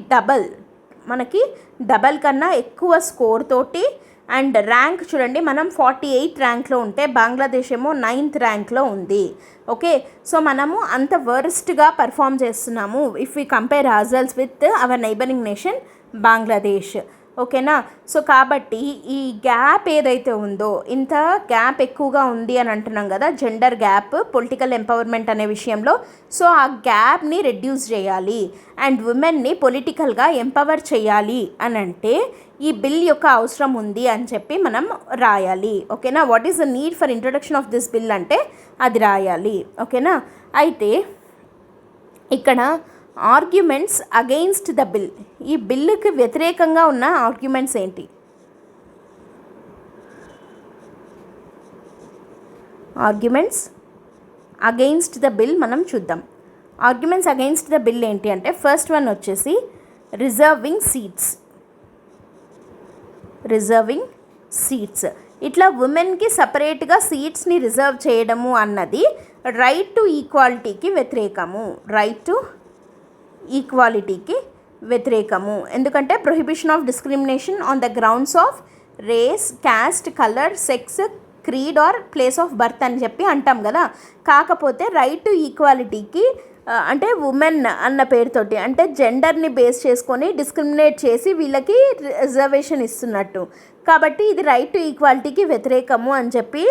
డబల్ కన్నా ఎక్కువ స్కోర్ తోటి, అండ్ ర్యాంక్ చూడండి, మనం 48 ర్యాంక్లో ఉంటే బంగ్లాదేశ్ ఏమో 9th ర్యాంక్లో ఉంది. ఓకే, సో మనము అంత వర్స్ట్గా పర్ఫామ్ చేస్తున్నాము if we compare ourselves with our neighbouring nation Bangladesh. ఓకేనా, సో కాబట్టి ఈ గ్యాప్ ఏదైతే ఉందో, ఇంత గ్యాప్ ఎక్కువగా ఉంది అని అంటున్నాం కదా, జెండర్ గ్యాప్ పొలిటికల్ ఎంపవర్మెంట్ అనే విషయంలో. సో ఆ గ్యాప్ని రెడ్యూస్ చేయాలి అండ్ ఉమెన్ని పొలిటికల్గా ఎంపవర్ చేయాలి అని అంటే ఈ బిల్ యొక్క అవసరం ఉంది అని చెప్పి మనం రాయాలి. ఓకేనా, what is the need for introduction of this bill అంటే అది రాయాలి. ఓకేనా, అయితే ఇక్కడ ఆర్గ్యుమెంట్స్ అగెయిన్స్ట్ ద బిల్, ఈ బిల్లుకి వ్యతిరేకంగా ఉన్న ఆర్గ్యుమెంట్స్ ఏంటి? ఆర్గ్యుమెంట్స్ అగెయిన్స్ట్ ద బిల్ మనం చూద్దాం. ఆర్గ్యుమెంట్స్ అగెయిన్స్ట్ ద బిల్ ఏంటి అంటే, ఫస్ట్ వన్ వచ్చేసి రిజర్వింగ్ సీట్స్. ఇట్లా ఉమెన్కి సపరేట్గా సీట్స్ని రిజర్వ్ చేయడము అన్నది రైట్ టు ఈక్వాలిటీకి వ్యతిరేకము. ఎందుకంటే prohibition of discrimination on the grounds of race, caste, colour, sex, creed or place of birth అని చెప్పి అంటాం కదా. కాకపోతే రైట్ టు ఈక్వాలిటీకి అంటే ఉమెన్ అన్న పేరుతోటి, అంటే జెండర్ని బేస్ చేసుకొని డిస్క్రిమినేట్ చేసి వీళ్ళకి రిజర్వేషన్ ఇస్తున్నట్టు. కాబట్టి ఇది రైట్ టు ఈక్వాలిటీకి వ్యతిరేకము అని చెప్పి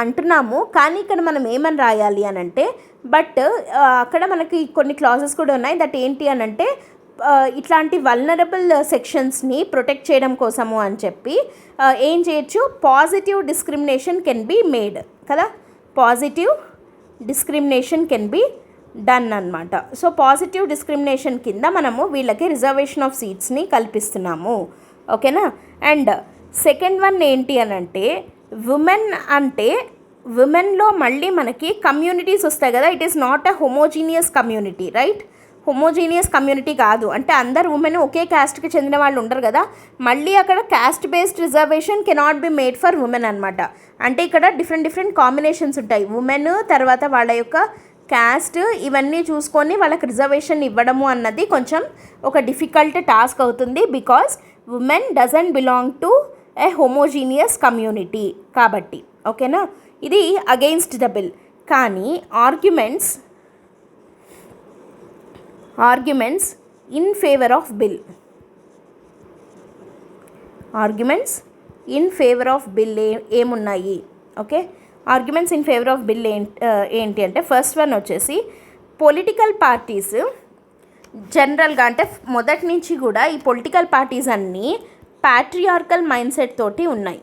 అంటున్నాము. కానీ ఇక్కడ మనం ఏమని రాయాలి అని అంటే, బట్ అక్కడ మనకి కొన్ని క్లాజెస్ కూడా ఉన్నాయి. దట్ ఏంటి అని అంటే, ఇట్లాంటి వల్నరబుల్ సెక్షన్స్ని ప్రొటెక్ట్ చేయడం కోసము అని చెప్పి ఏం చేయొచ్చు, positive discrimination can be made కదా, positive discrimination can be done అన్నమాట. సో పాజిటివ్ డిస్క్రిమినేషన్ కింద మనము వీళ్ళకి రిజర్వేషన్ ఆఫ్ సీట్స్ని కల్పిస్తున్నాము. ఓకేనా, అండ్ సెకండ్ వన్ ఏంటి అని అంటే, ఉమెన్ అంటే ఉమెన్లో మళ్ళీ మనకి కమ్యూనిటీస్ వస్తాయి కదా. It is not a homogeneous community, right. Homogeneous community కాదు అంటే అందరు ఉమెన్ ఒకే క్యాస్ట్కి చెందిన వాళ్ళు ఉండరు కదా. మళ్ళీ అక్కడ caste based reservation cannot be made for women అనమాట. అంటే ఇక్కడ డిఫరెంట్ కాంబినేషన్స్ ఉంటాయి. ఉమెన్ తర్వాత వాళ్ళ యొక్క క్యాస్ట్ ఇవన్నీ చూసుకొని వాళ్ళకి రిజర్వేషన్ ఇవ్వడము అన్నది కొంచెం ఒక డిఫికల్ట్ టాస్క్ అవుతుంది. Because women doesn't belong to a homogeneous community కాబట్టి. ఓకేనా, ఇది అగెయిన్స్ట్ ద బిల్. కానీ arguments in favour of bill, arguments in favour of bill ఏమున్నాయి? Okay, arguments in favour of bill ఏంటి అంటే, ఫస్ట్ వన్ వచ్చేసి political parties జనరల్గా అంటే మొదటి నుంచి కూడా ఈ పొలిటికల్ పార్టీస్ అన్నీ ప్యాట్రియార్కల్ మైండ్ సెట్ తోటి ఉన్నాయి.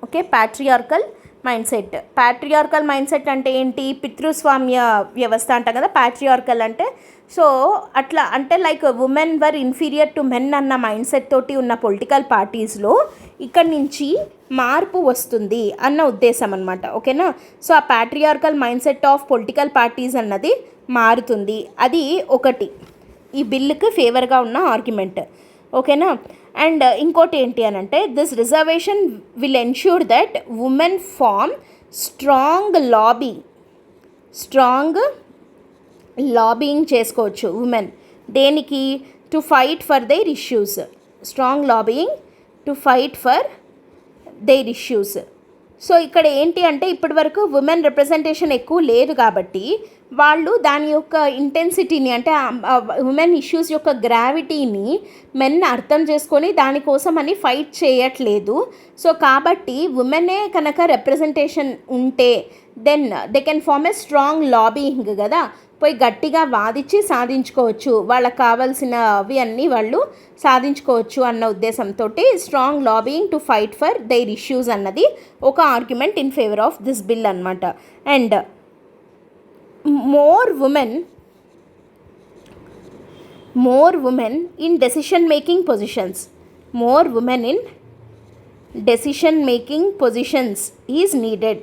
Okay, patriarchal mindset. Patriarchal mindset అంటే ఏంటి? పితృస్వామ్య వ్యవస్థ అంటాం కదా ప్యాట్రియార్కల్ అంటే. సో అట్లా అంటే like women were inferior to men అన్న మైండ్ సెట్ తోటి ఉన్న పొలిటికల్ పార్టీస్లో ఇక్కడి నుంచి మార్పు వస్తుంది అన్న ఉద్దేశం అనమాట. ఓకేనా. సో ఆ patriarchal mind set of political parties అన్నది మారుతుంది. అది ఒకటి ఈ బిల్లుకి ఫేవర్గా ఉన్న ఆర్గ్యుమెంట్. ఓకేనా. అండ్ ఇంకోటి ఏంటి అని అంటే this reservation will ensure that women form strong lobbying చేసుకోవచ్చు ఉమెన్. దేనికి? To fight for their issues. Strong lobbying to fight for their issues. So ఇక్కడ ఏంటి అంటే ఇప్పటి వరకు ఉమెన్ రిప్రజెంటేషన్ ఎక్కువ లేదు కాబట్టి వాళ్ళు దాని యొక్క ఇంటెన్సిటీని అంటే ఉమెన్ ఇష్యూస్ యొక్క గ్రావిటీని మెన్ అర్థం చేసుకొని దానికోసం అని ఫైట్ చేయట్లేదు. సో కాబట్టి ఉమెనే కనుక రిప్రజెంటేషన్ ఉంటే then they can form a strong lobbying కదా, పోయి గట్టిగా వాదించి సాధించుకోవచ్చు, వాళ్ళకి కావాల్సినవి అన్నీ వాళ్ళు సాధించుకోవచ్చు అన్న ఉద్దేశంతో strong lobbying to fight for their issues అన్నది ఒక argument in favour of this bill అనమాట. And more women in decision making positions is needed.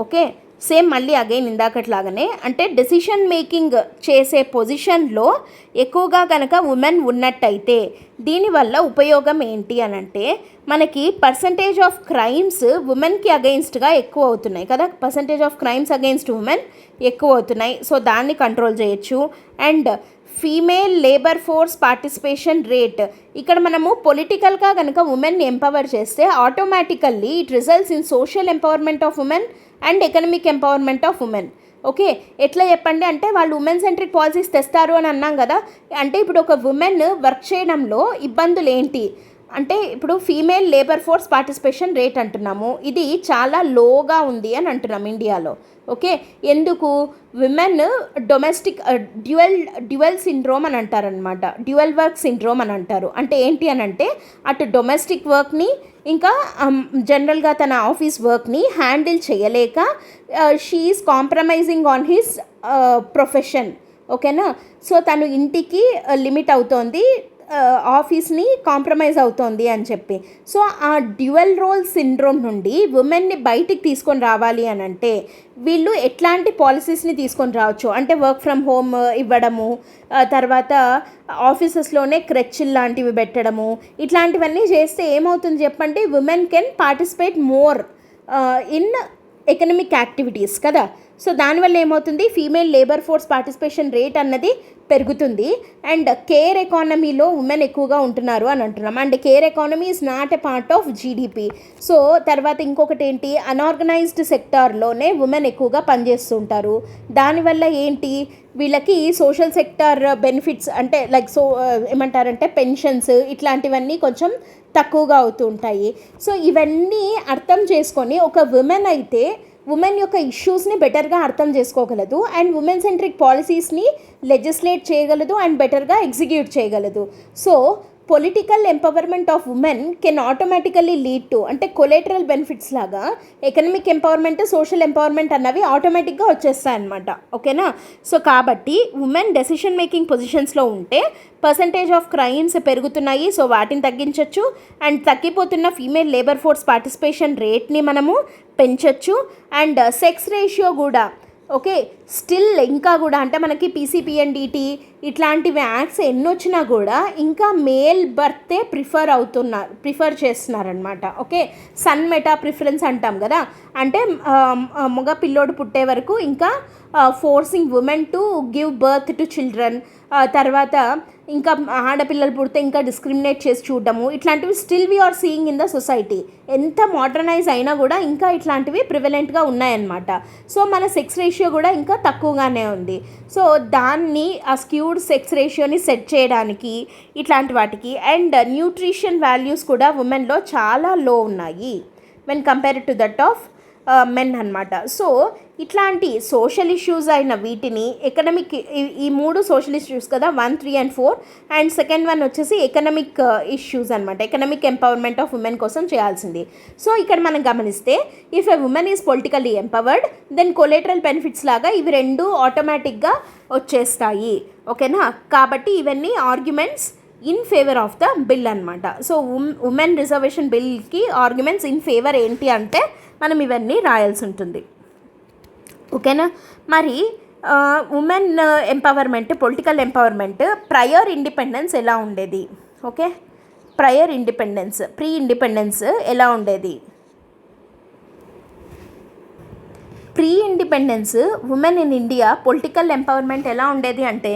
Okay. Same మళ్ళీ అగైన్ ఇందాకట్లాగానే అంటే డెసిషన్ మేకింగ్ చేసే పొజిషన్లో ఎక్కువగా కనుక ఉమెన్ ఉన్నట్టయితే దీనివల్ల ఉపయోగం ఏంటి అని అంటే మనకి పర్సంటేజ్ ఆఫ్ క్రైమ్స్ ఉమెన్కి అగెయిన్స్ట్గా ఎక్కువ అవుతున్నాయి కదా, percentage of crimes against women ఎక్కువ అవుతున్నాయి. సో దాన్ని కంట్రోల్ చేయొచ్చు. And female labour force participation rate, ఇక్కడ మనము పొలిటికల్గా కనుక ఉమెన్ని ఎంపవర్ చేస్తే automatically it results in social empowerment of women and economic empowerment of women. Okay. ఎట్లా చెప్పండి అంటే వాళ్ళు ఉమెన్ సెంట్రిక్ పాలసీస్ తెస్తారు అని అన్నాం కదా, అంటే ఇప్పుడు ఒక ఉమెన్ వర్క్ చేయడంలో ఇబ్బందులు ఏంటి అంటే ఇప్పుడు female labour force participation rate అంటున్నాము, ఇది చాలా లోగా ఉంది అని అంటున్నాం ఇండియాలో. ఓకే. ఎందుకు? విమెన్ డొమెస్టిక్ డ్యువల్ సిండ్రోమ్ అని అంటారనమాట, డ్యువల్ వర్క్ సిండ్రోమ్ అని అంటారు. అంటే ఏంటి అని అంటే అటు డొమెస్టిక్ వర్క్ని ఇంకా జనరల్గా తన ఆఫీస్ వర్క్ని హ్యాండిల్ చేయలేక she is compromising on his profession. ఓకేనా. సో తను ఇంటికి లిమిట్ అవుతోంది, ఆఫీస్ని కాంప్రమైజ్ అవుతోంది అని చెప్పి. సో ఆ డ్యువల్ రోల్ సిండ్రోమ్ నుండి ఉమెన్ని బయటికి తీసుకొని రావాలి అని అంటే వీళ్ళు ఎట్లాంటి పాలసీస్ని తీసుకొని రావచ్చు అంటే వర్క్ ఫ్రమ్ హోమ్ ఇవ్వడము, తర్వాత ఆఫీసెస్లోనే క్రెచ్లు లాంటివి పెట్టడము, ఇట్లాంటివన్నీ చేస్తే ఏమవుతుంది చెప్పండి, women can participate more in economic activities కదా. సో దానివల్ల ఏమవుతుంది, female labour force participation rate అన్నది పెరుగుతుంది. అండ్ కేర్ ఎకానమీలో ఉమెన్ ఎక్కువగా ఉంటున్నారు అని అంటున్నాం. And care economy is not a part of GDP. So తర్వాత ఇంకొకటి ఏంటి, అన్ఆర్గనైజ్డ్ సెక్టార్లోనే ఉమెన్ ఎక్కువగా పనిచేస్తుంటారు. దానివల్ల ఏంటి, వీళ్ళకి సోషల్ సెక్టార్ బెనిఫిట్స్ అంటే లైక్ ఏమంటారంటే పెన్షన్స్ ఇట్లాంటివన్నీ కొంచెం తక్కువగా అవుతూ ఉంటాయి. సో ఇవన్నీ అర్థం చేసుకొని ఒక ఉమెన్ అయితే ఉమెన్ యొక్క ఇష్యూస్ని బెటర్గా అర్థం చేసుకోగలదు అండ్ ఉమెన్ సెంట్రిక్ పాలసీస్ని లెజిస్లేట్ చేయగలదు అండ్ బెటర్గా ఎగ్జిక్యూట్ చేయగలదు. So political empowerment of women can automatically lead to అంటే కొలేటరల్ బెనిఫిట్స్ లాగా ఎకనమిక్ ఎంపవర్మెంట్, సోషల్ ఎంపవర్మెంట్ అన్నవి ఆటోమేటిక్గా వచ్చేస్తాయి అన్నమాట. ఓకేనా. సో కాబట్టి ఉమెన్ డెసిషన్ మేకింగ్ పొజిషన్స్లో ఉంటే పర్సంటేజ్ ఆఫ్ క్రైమ్స్ పెరుగుతున్నాయి, సో వాటిని తగ్గించవచ్చు. అండ్ తగ్గిపోతున్న ఫీమేల్ లేబర్ ఫోర్స్ పార్టిసిపేషన్ రేట్ని మనము పెంచవచ్చు. అండ్ సెక్స్ రేషియో కూడా ఓకే స్టిల్ ఇంకా కూడా అంటే మనకి పీసీపీఎన్డీటీ ఇట్లాంటివి యాక్ట్స్ ఎన్నొచ్చినా కూడా ఇంకా మేల్ బర్తే ప్రిఫర్ చేస్తున్నారనమాట. ఓకే. సన్ మెటా ప్రిఫరెన్స్ అంటాం కదా, అంటే మగ పిల్లోడు పుట్టే వరకు ఇంకా forcing women to give birth to children, తర్వాత ఇంకా ఆడపిల్లలు పుడితే ఇంకా డిస్క్రిమినేట్ చేసి చూడడము, ఇట్లాంటివి still we are seeing in the society. ఎంత మోడర్నైజ్ అయినా కూడా ఇంకా ఇట్లాంటివి ప్రివలెంట్గా ఉన్నాయన్నమాట. సో మన సెక్స్ రేషియో కూడా ఇంకా తక్కువగానే ఉంది. సో దాన్ని ఆ స్క్యూడ్ సెక్స్ రేషియోని సెట్ చేయడానికి ఇట్లాంటి వాటికి అండ్ న్యూట్రిషన్ వాల్యూస్ కూడా ఉమెన్లో చాలా లో ఉన్నాయి when compared to that of men అన్నమాట. సో ఇట్లాంటి సోషల్ ఇష్యూస్ అయిన వీటిని ఎకనమిక్, ఈ మూడు సోషల్ ఇష్యూస్ కదా, 1, 3 and 4, అండ్ సెకండ్ వన్ వచ్చేసి ఎకనమిక్ ఇష్యూస్ అనమాట. ఎకనమిక్ ఎంపవర్మెంట్ ఆఫ్ ఉమెన్ కోసం చేయాల్సింది. సో ఇక్కడ మనం గమనిస్తే if a women is politically empowered then collateral benefits లాగా ఇవి రెండు ఆటోమేటిక్గా వచ్చేస్తాయి. ఓకేనా, కాబట్టి ఇవన్నీ arguments in favour of the bill అనమాట. సో ఉమెన్ రిజర్వేషన్ బిల్కి ఆర్గ్యుమెంట్స్ ఇన్ ఫేవర్ ఏంటి అంటే మనం ఇవన్నీ రాయాల్సి ఉంటుంది. ఓకేనా, మరి women empowerment, political empowerment prior independence ఎలా ఉండేది? Okay, prior independence, pre independence ఎలా ఉండేది? Pre independence women in India political empowerment ఎలా ఉండేది అంటే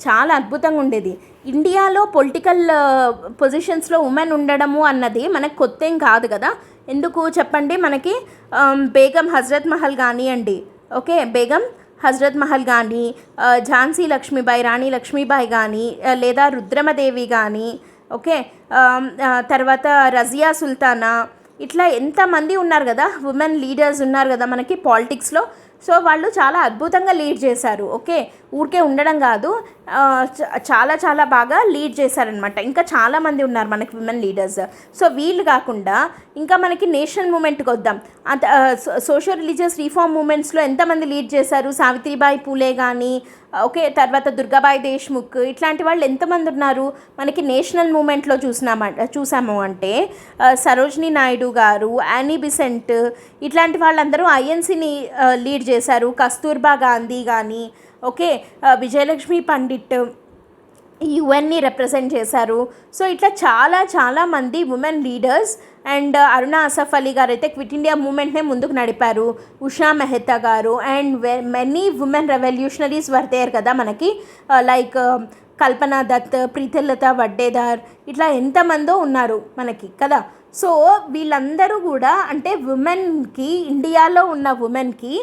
చాలా అద్భుతంగా ఉండేది. ఇండియాలో పొలిటికల్ పొజిషన్స్లో ఉమెన్ ఉండడము అన్నది మనకు కొత్త ఏం కాదు కదా. ఎందుకు చెప్పండి, మనకి బేగం హజరత్ మహల్ కానివ్వండి, ఓకే, బేగం హజరత్ మహల్ కానీ, ఝాన్సీ లక్ష్మీబాయి, రాణి లక్ష్మీబాయి కానీ, లేదా రుద్రమదేవి కానీ, ఓకే, తర్వాత రజియా సుల్తానా, ఇట్లా ఎంతమంది ఉన్నారు కదా, ఉమెన్ లీడర్స్ ఉన్నారు కదా మనకి పాలిటిక్స్లో. సో వాళ్ళు చాలా అద్భుతంగా లీడ్ చేశారు. ఓకే, ఊరికే ఉండడం కాదు, చాలా చాలా బాగా లీడ్ చేశారనమాట. ఇంకా చాలామంది ఉన్నారు మనకి విమెన్ లీడర్స్. సో వీళ్ళు కాకుండా ఇంకా మనకి నేషనల్ మూమెంట్కి వద్దాం. అంత సోషల్ రిలీజియస్ రీఫార్మ్ మూమెంట్స్లో ఎంతమంది లీడ్ చేశారు? సావిత్రిబాయి పూలే కానీ, ఓకే, తర్వాత దుర్గాబాయి దేశ్ముఖ్, ఇట్లాంటి వాళ్ళు ఎంతమంది ఉన్నారు మనకి నేషనల్ మూమెంట్లో చూసాము అంటే సరోజినీ నాయుడు గారు, యానీ బిసెంట్, ఇట్లాంటి వాళ్ళందరూ ఐఎన్సీని లీడ్ చేశారు. కస్తూర్బా గాంధీ కానీ, ఓకే, విజయలక్ష్మి పండిట్ యుఎన్ని రిప్రజెంట్ చేశారు. సో ఇట్లా చాలా చాలామంది ఉమెన్ లీడర్స్. అండ్ అరుణ అసఫ్ అలీ గారు అయితే క్విట్ ఇండియా మూమెంట్నే ముందుకు నడిపారు. ఉషా మెహతా గారు అండ్ మెనీ ఉమెన్ రెవల్యూషనరీస్ వర్తేరు కదా మనకి, లైక్ కల్పనా దత్, ప్రీతిలత వడ్డేదార్, ఇట్లా ఎంతమందో ఉన్నారు మనకి కదా. సో వీళ్ళందరూ కూడా అంటే ఉమెన్కి, ఇండియాలో ఉన్న ఉమెన్కి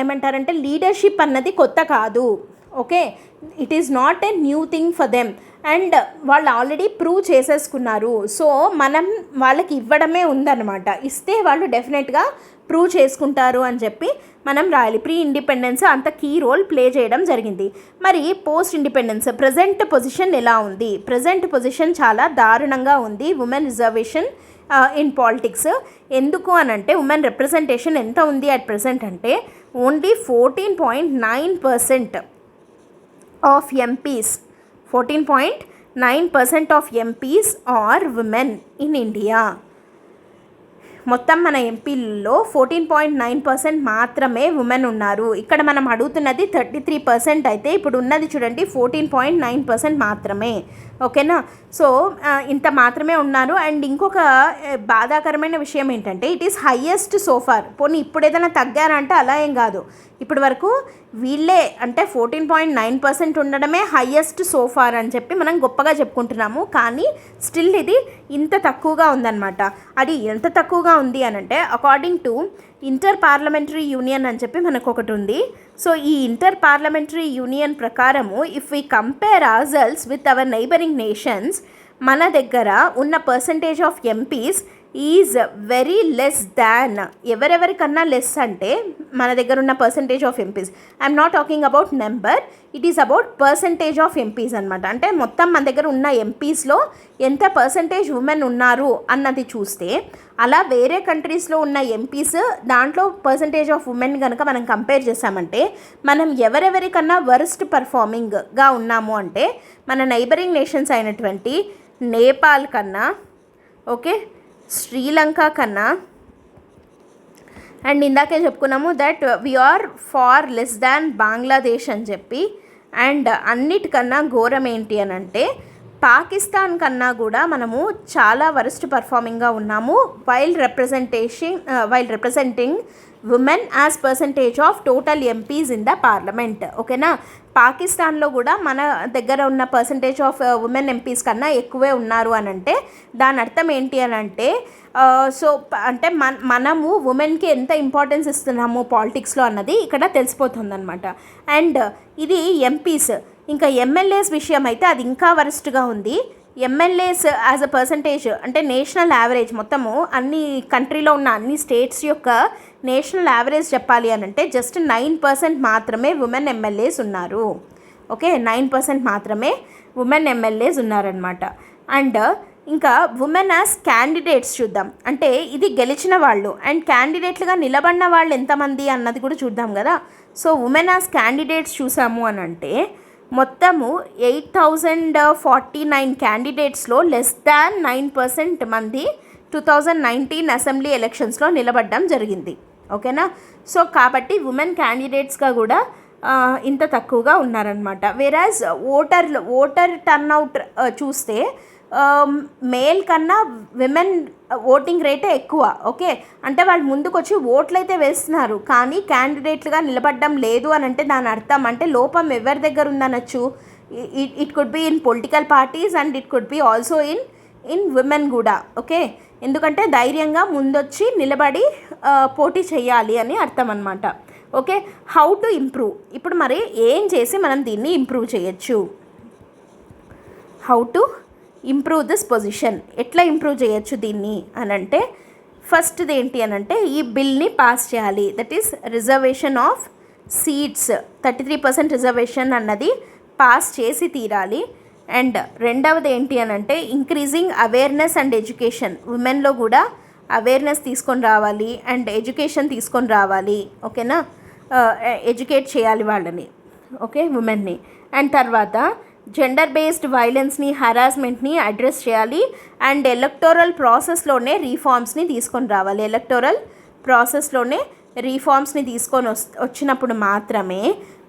ఏమంటారంటే లీడర్షిప్ అన్నది కొత్త కాదు. Okay, it is not a new thing for them. And వాళ్ళు ఆల్రెడీ ప్రూవ్ చేసేసుకున్నారు. సో మనం వాళ్ళకి ఇవ్వడమే ఉందన్నమాట. ఇస్తే వాళ్ళు డెఫినెట్గా ప్రూవ్ చేసుకుంటారు అని చెప్పి మనం రాయాలి. ప్రీ ఇండిపెండెన్స్ అంత కీ రోల్ ప్లే చేయడం జరిగింది. మరి పోస్ట్ ఇండిపెండెన్స్ ప్రజెంట్ పొజిషన్ ఎలా ఉంది? ప్రజెంట్ పొజిషన్ చాలా దారుణంగా ఉంది ఉమెన్ రిజర్వేషన్ ఇన్ పాలిటిక్స్. ఎందుకు అని అంటే ఉమెన్ రిప్రజెంటేషన్ ఎంత ఉంది అట్ ప్రెజెంట్ అంటే only 14.9% of MPs, 14.9% of MPs are women in India. మొత్తం మన ఎంపీల్లో 14.9% మాత్రమే ఉమెన్ ఉన్నారు. ఇక్కడ మనం అడుగుతున్నది 33% అయితే ఇప్పుడు ఉన్నది చూడండి 14.9% మాత్రమే. ఓకేనా, సో ఇంత మాత్రమే ఉన్నారు. అండ్ ఇంకొక బాధాకరమైన విషయం ఏంటంటే ఇట్ ఈస్ హయ్యెస్ట్ సోఫార్. పోనీ ఇప్పుడు ఏదైనా తగ్గారంటే అలా ఏం కాదు, ఇప్పటి వరకు వీళ్ళే అంటే 14.9% ఉండడమే హయ్యెస్ట్ సోఫార్ అని చెప్పి మనం గొప్పగా చెప్పుకుంటున్నాము. కానీ స్టిల్ ఇది ఇంత తక్కువగా ఉందన్నమాట. అది ఎంత తక్కువగా ఉంది అని అంటే according to inter parliamentary union అని చెప్పి మనకు ఒకటి ఉంది. సో ఈ ఇంటర్ పార్లమెంటరీ యూనియన్ ప్రకారము if we compare ourselves with our neighbouring nations, మన దగ్గర ఉన్న percentage of MPs is very less than, ఎవరెవరికన్నా లెస్ అంటే మన దగ్గర ఉన్న percentage of MPs, I'm not talking about number, it is about percentage of MPs అనమాట. అంటే మొత్తం మన దగ్గర ఉన్న ఎంపీస్లో ఎంత పర్సంటేజ్ ఉమెన్ ఉన్నారు అన్నది చూస్తే అలా వేరే కంట్రీస్లో ఉన్న ఎంపీస్ దాంట్లో పర్సంటేజ్ ఆఫ్ ఉమెన్ కనుక మనం కంపేర్ చేసామంటే మనం ఎవరెవరికన్నా వర్స్ట్ పర్ఫార్మింగ్గా ఉన్నాము అంటే మన నైబరింగ్ నేషన్స్ అయినటువంటి నేపాల్ కన్నా, ఓకే, శ్రీలంక కన్నా, అండ్ ఇందాకే చెప్పుకున్నాము that we are far less than Bangladesh అని చెప్పి. అండ్ అన్నిటికన్నా ఘోరం ఏంటి అని అంటే పాకిస్తాన్ కన్నా కూడా మనము చాలా వరస్ట్ పర్ఫార్మింగ్గా ఉన్నాము while representing women as percentage of total MPs in the parliament. ఓకేనా, పాకిస్తాన్లో కూడా మన దగ్గర ఉన్న పర్సంటేజ్ ఆఫ్ ఉమెన్ ఎంపీస్ కన్నా ఎక్కువే ఉన్నారు అని అంటే దాని అర్థం ఏంటి అని అంటే సో అంటే మనము ఉమెన్కి ఎంత ఇంపార్టెన్స్ ఇస్తున్నాము పాలిటిక్స్లో అన్నది ఇక్కడ తెలిసిపోతుంది అనమాట. అండ్ ఇది ఎంపీస్. ఇంకా ఎమ్మెల్యేస్ విషయం అయితే అది ఇంకా వరస్ట్గా ఉంది. ఎమ్మెల్యేస్ యాజ్ అ పర్సంటేజ్ అంటే నేషనల్ యావరేజ్ మొత్తము అన్ని కంట్రీలో ఉన్న అన్ని స్టేట్స్ యొక్క నేషనల్ యావరేజ్ చెప్పాలి అని అంటే జస్ట్ 9% మాత్రమే ఉమెన్ ఎమ్మెల్యేస్ ఉన్నారు. ఓకే, 9% మాత్రమే ఉమెన్ ఎమ్మెల్యేస్ ఉన్నారనమాట. అండ్ ఇంకా ఉమెన్ యాజ్ క్యాండిడేట్స్ చూద్దాం. అంటే ఇది గెలిచిన వాళ్ళు అండ్ క్యాండిడేట్లుగా నిలబడిన వాళ్ళు ఎంతమంది అన్నది కూడా చూద్దాం కదా. సో ఉమెన్ యాజ్ క్యాండిడేట్స్ చూసాము అని అంటే మొత్తము 8,049 క్యాండిడేట్స్లో లెస్ దాన్ 9% మంది 2019 అసెంబ్లీ ఎలక్షన్స్లో నిలబడడం జరిగింది. ఓకేనా. సో కాబట్టి ఉమెన్ క్యాండిడేట్స్గా కూడా ఇంత తక్కువగా ఉన్నారనమాట. వేరాజ్ ఓటర్ టర్న్అవుట్ చూస్తే మేల్ కన్నా విమెన్ ఓటింగ్ రేటే ఎక్కువ. ఓకే, అంటే వాళ్ళు ముందుకు వచ్చి ఓట్లు అయితే వేస్తున్నారు కానీ క్యాండిడేట్లుగా నిలబడడం లేదు అని అంటే దాని అర్థం అంటే లోపం ఎవరి దగ్గర ఉందనొచ్చు. It could be in political parties and it could be also in women కూడా. ఓకే, ఎందుకంటే ధైర్యంగా ముందొచ్చి నిలబడి పోటీ చేయాలి అని అర్థం అనమాట. Okay, how to improve. ఇప్పుడు మరి ఏం చేసి మనం దీన్ని ఇంప్రూవ్ చేయొచ్చు? How to improve this position, ఎట్లా ఇంప్రూవ్ చేయొచ్చు దీన్ని అని అంటే ఫస్ట్ది ఏంటి అని అంటే ఈ బిల్ని పాస్ చేయాలి. That is reservation of seats 33% reservation అన్నది పాస్ చేసి తీరాలి. అండ్ రెండవది ఏంటి అని అంటే ఇంక్రీజింగ్ అవేర్నెస్ అండ్ ఎడ్యుకేషన్, ఉమెన్లో కూడా అవేర్నెస్ తీసుకొని రావాలి అండ్ ఎడ్యుకేషన్ తీసుకొని రావాలి. ఓకేనా, ఎడ్యుకేట్ చేయాలి వాళ్ళని, ఓకే, ఉమెన్ని. అండ్ తర్వాత జెండర్ బేస్డ్ వైలెన్స్ని హరాస్మెంట్ని అడ్రస్ చేయాలి అండ్ ఎలక్టోరల్ ప్రాసెస్లోనే రీఫార్మ్స్ని తీసుకొని రావాలి. ఎలక్టోరల్ ప్రాసెస్లోనే రీఫార్మ్స్ని తీసుకొని వచ్చినప్పుడు మాత్రమే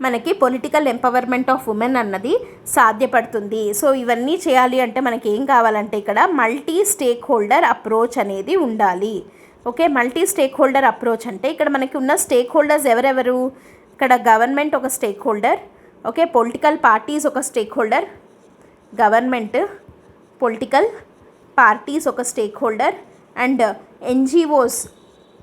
మనకి పొలిటికల్ ఎంపవర్మెంట్ ఆఫ్ ఉమెన్ అన్నది సాధ్యపడుతుంది. సో ఇవన్నీ చేయాలి అంటే మనకి ఏం కావాలంటే ఇక్కడ మల్టీ స్టేక్ హోల్డర్ అప్రోచ్ అనేది ఉండాలి. Okay, multi stake holder approach అంటే ఇక్కడ మనకి ఉన్న స్టేక్ హోల్డర్స్ ఎవరెవరు? ఇక్కడ గవర్నమెంట్ ఒక stakeholder, okay, political parties ఒక stakeholder, government, political parties ఒక stakeholder and NGOs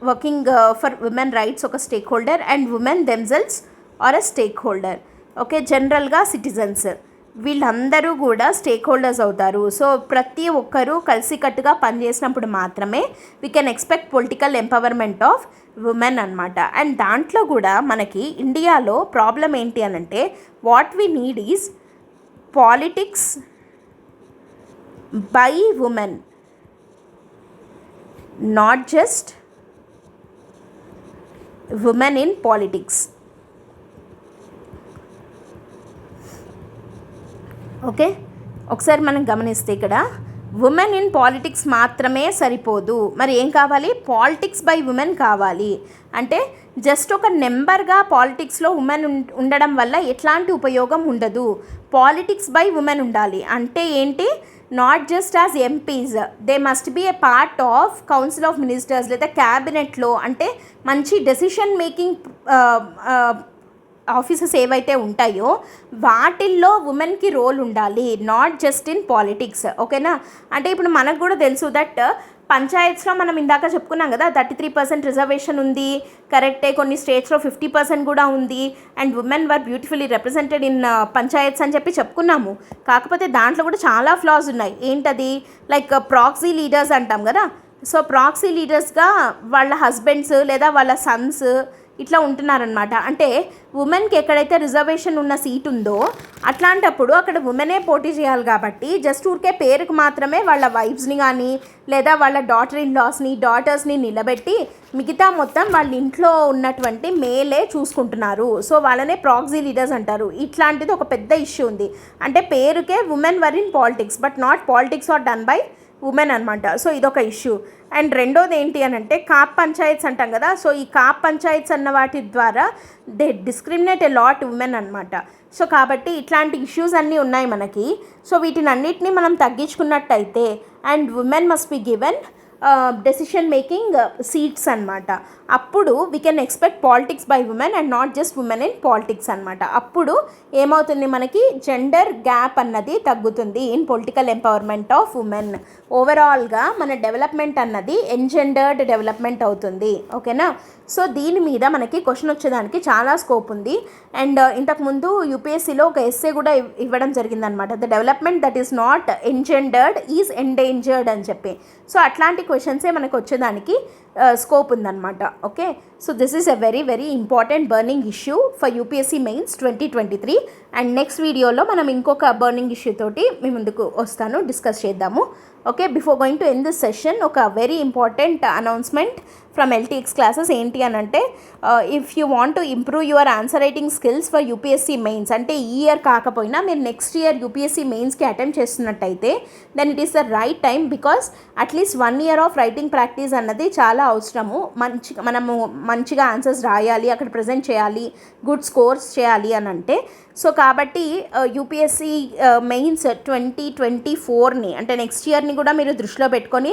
working for women rights ఒక stakeholder and women themselves are a stakeholder. Okay, జనరల్గా citizens వీళ్ళందరూ కూడా stake holders అవుతారు. So ప్రతి ఒక్కరూ కలిసికట్టుగా పనిచేసినప్పుడు మాత్రమే we can expect political empowerment of women అనమాట. అండ్ దాంట్లో కూడా మనకి ఇండియాలో ప్రాబ్లం ఏంటి అని అంటే what we need is politics by women, not just women in politics. Okay, ఒకసారి మనం గమనిస్తే ఇక్కడ ఉమెన్ ఇన్ పాలిటిక్స్ మాత్రమే సరిపోదు, మరి ఏం కావాలి? పాలిటిక్స్ బై ఉమెన్ కావాలి. అంటే జస్ట్ ఒక నెంబర్గా పాలిటిక్స్లో ఉమెన్ ఉండడం వల్ల ఎట్లాంటి ఉపయోగం ఉండదు. పాలిటిక్స్ బై ఉమెన్ ఉండాలి అంటే ఏంటి? Not just as MPs, they must be a part of council of ministers లేదా క్యాబినెట్లో, అంటే మంచి డెసిషన్ మేకింగ్ ఆఫీసెస్ ఏవైతే ఉంటాయో వాటిల్లో ఉమెన్కి రోల్ ఉండాలి, నాట్ జస్ట్ ఇన్ పాలిటిక్స్. ఓకేనా, అంటే ఇప్పుడు మనకు కూడా తెలుసు దట్ పంచాయత్స్లో మనం ఇందాక చెప్పుకున్నాం కదా 33% రిజర్వేషన్ ఉంది, కరెక్టే. కొన్ని స్టేట్స్లో 50% కూడా ఉంది and women were beautifully represented in panchayats అని చెప్పి చెప్పుకున్నాము. కాకపోతే దాంట్లో కూడా చాలా ఫ్లాస్ ఉన్నాయి. ఏంటది? లైక్ ప్రాక్సీ లీడర్స్ అంటాం కదా. సో ప్రాక్సీ లీడర్స్గా వాళ్ళ హస్బెండ్స్ లేదా వాళ్ళ సన్స్ ఇట్లా ఉంటున్నారనమాట. అంటే ఉమెన్కి ఎక్కడైతే రిజర్వేషన్ ఉన్న సీట్ ఉందో అట్లాంటప్పుడు అక్కడ ఉమెనే పోటీ చేయాలి కాబట్టి జస్ట్ ఊరికే పేరుకు మాత్రమే వాళ్ళ వైఫ్స్ని కానీ లేదా వాళ్ళ డాటర్స్ని నిలబెట్టి మిగతా మొత్తం వాళ్ళ ఇంట్లో ఉన్నటువంటి మేలే చూసుకుంటున్నారు. సో వాళ్ళనే ప్రాక్సీ లీడర్స్ అంటారు. ఇట్లాంటిది ఒక పెద్ద ఇష్యూ ఉంది. అంటే పేరుకే women were in politics but not politics are done by women అనమాట. సో ఇదొక ఇష్యూ. అండ్ రెండోది ఏంటి అని అంటే కాప్ పంచాయత్స్ అంటాం కదా. సో ఈ కాప్ పంచాయత్స్ అన్న వాటి ద్వారా they discriminate a lot women అనమాట. సో కాబట్టి ఇట్లాంటి ఇష్యూస్ అన్నీ ఉన్నాయి మనకి. సో వీటిని అన్నిటినీ మనం తగ్గించుకున్నట్టయితే and women must be given decision making seats అనమాట. అప్పుడు we can expect politics by women and not just women in politics అనమాట. అప్పుడు ఏమవుతుంది, మనకి జెండర్ గ్యాప్ అన్నది తగ్గుతుంది in political empowerment of women. ఓవరాల్గా మన డెవలప్మెంట్ అన్నది ఎన్జెండర్డ్ డెవలప్మెంట్ అవుతుంది. ఓకేనా. సో దీని మీద మనకి క్వశ్చన్ వచ్చేదానికి చాలా స్కోప్ ఉంది. అండ్ ఇంతకుముందు యూపీఎస్సీలో ఒక ఎస్సే కూడా ఇవ్వడం జరిగిందనమాట, the development that is not engendered is endangered అని చెప్పి. సో అట్లాంటి క్వశ్చన్సే మనకు వచ్చేదానికి స్కోప్ ఉందన్నమాట. Okay. So this is a very very important burning issue for UPSC mains 2023. And next వీడియోలో మనం ఇంకొక బర్నింగ్ ఇష్యూ తోటి మీ ముందుకు వస్తాను, డిస్కస్ చేద్దాము. Okay. Before going to end this session, ఒక very important announcement from LTX classes. ఏంటి అని అంటే, if you want to improve your answer writing skills for UPSC mains, అంటే ఈ ఇయర్ కాకపోయినా మీరు నెక్స్ట్ ఇయర్ యూపీఎస్సీ మెయిన్స్కి అటెంప్ట్ చేస్తున్నట్టయితే then it is the right time, because at least 1 year of writing practice అన్నది చాలా అవసరము. మనము మంచిగా ఆన్సర్స్ రాయాలి, అక్కడ ప్రజెంట్ చేయాలి, గుడ్ స్కోర్స్ చేయాలి అని అంటే. సో కాబట్టి యూపీఎస్సీ మెయిన్స్ 2024ని అంటే నెక్స్ట్ ఇయర్ని కూడా మీరు దృష్టిలో పెట్టుకొని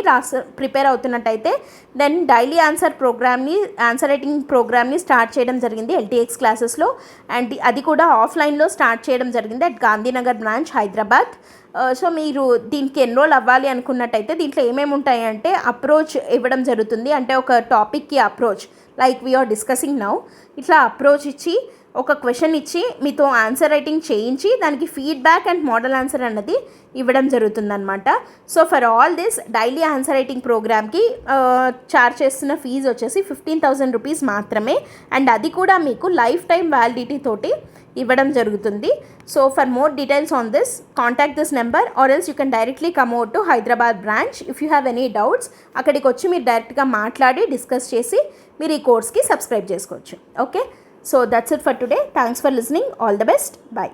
ప్రిపేర్ అవుతున్నట్టయితే దెన్ డైలీ ఆన్సర్ రైటింగ్ ప్రోగ్రామ్ని స్టార్ట్ చేయడం జరిగింది ఎల్టీఎక్స్ క్లాసెస్లో. అండ్ అది కూడా ఆఫ్లైన్లో స్టార్ట్ చేయడం జరిగింది at Gandhinagar branch, Hyderabad. So మీరు దీనికి ఎన్రోల్ అవ్వాలి అనుకున్నట్టయితే దీంట్లో ఏమేమి ఉంటాయంటే, అప్రోచ్ ఇవ్వడం జరుగుతుంది. అంటే ఒక టాపిక్కి approach, like we're discussing now, ఇట్లా అప్రోచ్ ఇచ్చి ఒక క్వశ్చన్ ఇచ్చి మీతో ఆన్సర్ రైటింగ్ చేయించి దానికి ఫీడ్బ్యాక్ అండ్ మోడల్ ఆన్సర్ అన్నది ఇవ్వడం జరుగుతుందన్నమాట. So for all this daily answer writing ప్రోగ్రామ్కి చార్జ్ చేస్తున్న ఫీజు వచ్చేసి 15,000 రూపీస్ మాత్రమే. అండ్ అది కూడా మీకు లైఫ్ టైం వ్యాలిడిటీ తోటి ఇవ్వడం జరుగుతుంది. So for more details on this contact this number or else you can directly come out to Hyderabad branch if you have any doubts. అక్కడికి వచ్చి మీరు డైరెక్ట్గా మాట్లాడి డిస్కస్ చేసి మీరు ఈ కోర్స్కి సబ్స్క్రైబ్ చేసుకోవచ్చు. Okay. So that's it for today. Thanks for listening. All the best. Bye.